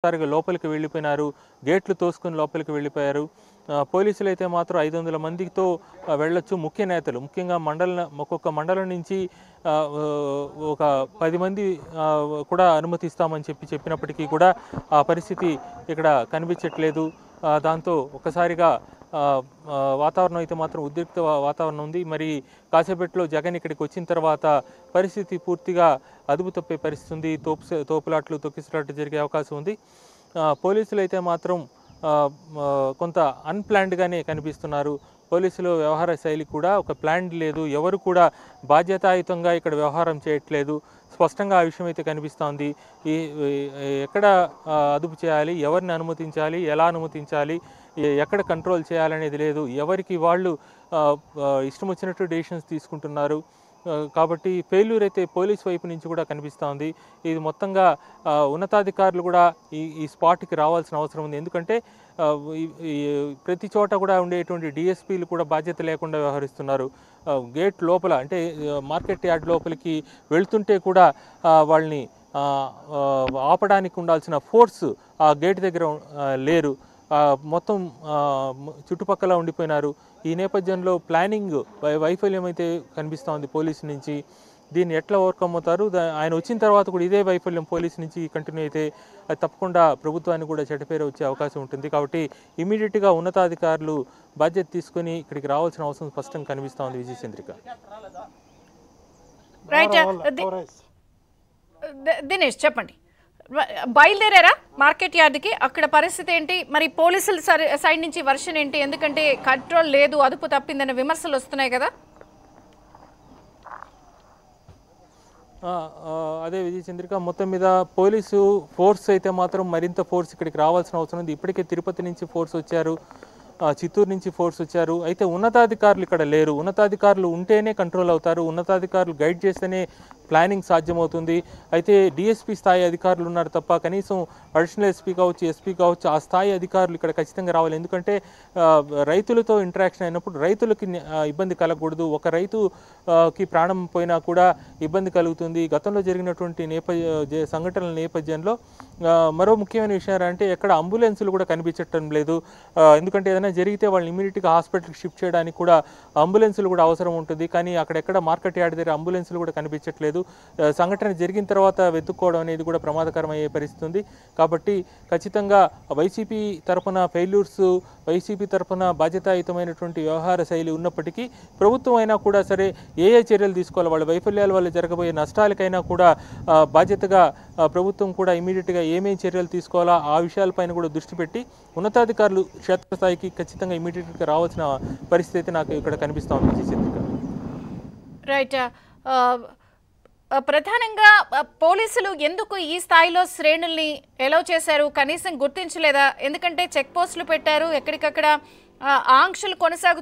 ఒక్కసారిగా లోపలికి వెళ్ళిపోయినారు. గేట్లు తోసుకొని లోపలికి వెళ్ళిపోయారు. పోలీసులైతే మాత్రం 500 మందితో వెళ్ళొచ్చు. ముఖ్య నేతలు ముఖ్యంగా ఒక్కొక్క మండలం నుంచి ఒక 10 మంది కూడా అనుమతిస్తామని చెప్పినప్పటికీ కూడా ఆ పరిస్థితి ఇక్కడ కనిపించట్లేదు. దాంతో ఒక్కసారిగా వాతావరణం అయితే మాత్రం ఉద్రిక్త వాతావరణం ఉంది. మరి కాసేపట్లో జగన్ ఇక్కడికి వచ్చిన తర్వాత పరిస్థితి పూర్తిగా అదుపు తప్పే పరిస్థితి ఉంది. తోపులాట్లు తొక్కిసలాట్లు జరిగే అవకాశం ఉంది. పోలీసులు అయితే మాత్రం కొంత అన్‌ప్లాన్డ్‌గానే కనిపిస్తున్నారు. పోలీసుల వ్యవహార శైలి కూడా ఒక ప్లాన్ లేదు. ఎవరు కూడా బాధ్యతాయుతంగా ఇక్కడ వ్యవహారం చేయట్లేదు. స్పష్టంగా ఆ విషయం అయితే కనిపిస్తోంది. ఎక్కడ అదుపు చేయాలి, ఎవరిని అనుమతించాలి, ఎలా అనుమతించాలి, ఎక్కడ కంట్రోల్ చేయాలనేది లేదు. ఎవరికి వాళ్ళు ఇష్టం వచ్చినట్టు డెసిషన్స్ తీసుకుంటున్నారు. కాబట్టి ఫెయిల్యూర్ అయితే పోలీస్ వైపు నుంచి కూడా కనిపిస్తోంది. ఇది మొత్తంగా ఉన్నతాధికారులు కూడా ఈ స్పాట్కి రావాల్సిన అవసరం ఉంది. ఎందుకంటే ప్రతి చోట కూడా ఉండేటువంటి డిఎస్పీలు కూడా బాధ్యత లేకుండా వ్యవహరిస్తున్నారు. గేట్ లోపల అంటే మార్కెట్ యార్డ్ లోపలికి వెళ్తుంటే కూడా వాళ్ళని ఆపడానికి ఉండాల్సిన ఫోర్స్ ఆ గేట్ దగ్గర లేరు. మొత్తం చుట్టుపక్కల ఉండిపోయినారు. ఈ నేపథ్యంలో ప్లానింగ్ వైఫల్యం అయితే కనిపిస్తోంది పోలీసు నుంచి. దీన్ని ఎట్లా ఓవర్కమ్ అవుతారు? ఆయన వచ్చిన తర్వాత కూడా ఇదే వైఫల్యం పోలీసు నుంచి కంటిన్యూ అయితే అది తప్పకుండా ప్రభుత్వానికి కూడా చెడ్డపేరు వచ్చే అవకాశం ఉంటుంది. కాబట్టి ఇమీడియట్గా ఉన్నతాధికారులు బాధ్యత తీసుకొని ఇక్కడికి రావాల్సిన అవసరం స్పష్టంగా కనిపిస్తోంది. విజయచంద్రిక. దినేష్ చెప్పండి, బయలుదేరారా మార్కెట్ యార్డ్కి? అక్కడ పరిస్థితి ఏంటి? మరి పోలీసుల సైడ్ నుంచి వర్షన్ ఏంటి? ఎందుకంటే కంట్రోల్ లేదు, అదుపు తప్పిందనే విమర్శలు వస్తున్నాయి కదా. అదే విజయచంద్రిక, మొత్తం మీద పోలీసు ఫోర్స్ అయితే మాత్రం మరింత ఫోర్స్ ఇక్కడికి రావాల్సిన అవసరం ఉంది. ఇప్పటికే తిరుపతి నుంచి ఫోర్స్ వచ్చారు, చిత్తూరు నుంచి ఫోర్స్ వచ్చారు. అయితే ఉన్నతాధికారులు ఇక్కడ లేరు. ఉన్నతాధికారులు ఉంటేనే కంట్రోల్ అవుతారు. ఉన్నతాధికారులు గైడ్ చేస్తేనే ప్లానింగ్ సాధ్యమవుతుంది. అయితే డిఎస్పీ స్థాయి అధికారులు ఉన్నారు తప్ప కనీసం అడిషనల్ ఎస్పీ కావచ్చు, ఎస్పీ కావచ్చు, ఆ స్థాయి అధికారులు ఇక్కడ ఖచ్చితంగా రావాలి. ఎందుకంటే రైతులతో ఇంటరాక్షన్ అయినప్పుడు రైతులకి ఇబ్బంది కలగకూడదు. ఒక రైతుకి ప్రాణం పోయినా కూడా ఇబ్బంది కలుగుతుంది. గతంలో జరిగినటువంటి సంఘటనల నేపథ్యంలో మరో ముఖ్యమైన విషయం అంటే ఎక్కడ అంబులెన్సులు కూడా కనిపించటం లేదు. ఎందుకంటే ఏదైనా జరిగితే వాళ్ళని ఇమీడియట్గా హాస్పిటల్కి షిఫ్ట్ చేయడానికి కూడా అంబులెన్సులు కూడా అవసరం ఉంటుంది. కానీ అక్కడెక్కడ మార్కెట్ యార్డ్ దగ్గర అంబులెన్సులు కూడా కనిపించట్లేదు. సంఘటన జరిగిన తర్వాత వెతుక్కోవడం అనేది కూడా ప్రమాదకరం అయ్యే పరిస్థితి ఉంది. కాబట్టి ఖచ్చితంగా వైసీపీ తరఫున ఫెయిల్యూర్స్, వైసీపీ తరఫున బాధ్యతాయుతమైనటువంటి వ్యవహార శైలి ఉన్నప్పటికీ ప్రభుత్వం అయినా కూడా సరే ఏ చర్యలు తీసుకోవాలి, వాళ్ళ వైఫల్యాల వల్ల జరగబోయే నష్టాలకైనా కూడా బాధ్యతగా ప్రభుత్వం కూడా ఇమీడియట్గా ఏమేం చర్యలు తీసుకోవాలా ఆ విషయాలపైన కూడా దృష్టి పెట్టి ఉన్నతాధికారులు క్షేత్రస్థాయికి ఖచ్చితంగా ఇమీడియట్గా రావాల్సిన పరిస్థితి నాకు ఇక్కడ కనిపిస్తూ ఉంది. రైట్. ప్రధానంగా పోలీసులు ఎందుకు ఈ స్థాయిలో శ్రేణుల్ని ఎలౌ చేశారు? కనీసం గుర్తించలేదా? ఎందుకంటే చెక్ పోస్టులు పెట్టారు, ఎక్కడికక్కడ ఆంక్షలు కొనసాగుతాయి.